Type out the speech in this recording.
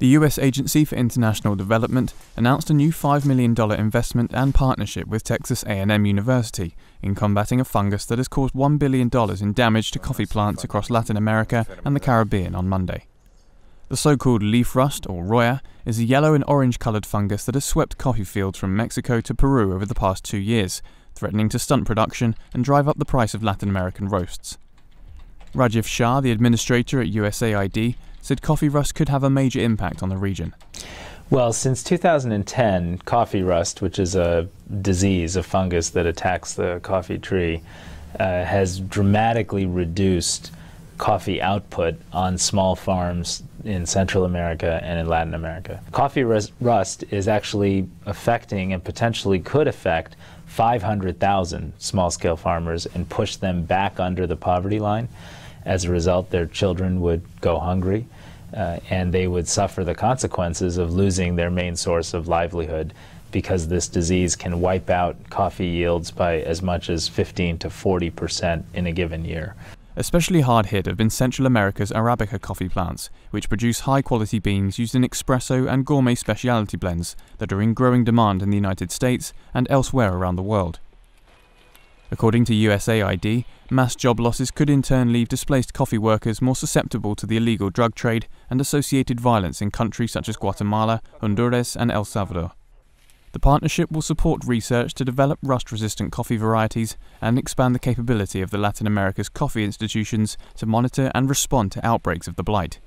The US Agency for International Development announced a new $5 million investment and partnership with Texas A&M University in combating a fungus that has caused $1 billion in damage to coffee plants across Latin America and the Caribbean on Monday. The so-called leaf rust, or roya, is a yellow and orange-coloured fungus that has swept coffee fields from Mexico to Peru over the past 2 years, threatening to stunt production and drive up the price of Latin American roasts. Rajiv Shah, the administrator at USAID, said coffee rust could have a major impact on the region. Well, since 2010, coffee rust, which is a disease, a fungus that attacks the coffee tree, has dramatically reduced coffee output on small farms in Central America and in Latin America. Coffee rust is actually affecting and potentially could affect 500,000 small-scale farmers and push them back under the poverty line. As a result, their children would go hungry and they would suffer the consequences of losing their main source of livelihood, because this disease can wipe out coffee yields by as much as 15 to 40% in a given year. Especially hard hit have been Central America's Arabica coffee plants, which produce high-quality beans used in espresso and gourmet specialty blends that are in growing demand in the United States and elsewhere around the world. According to USAID, mass job losses could in turn leave displaced coffee workers more susceptible to the illegal drug trade and associated violence in countries such as Guatemala, Honduras and El Salvador. The partnership will support research to develop rust-resistant coffee varieties and expand the capability of the Latin America's coffee institutions to monitor and respond to outbreaks of the blight.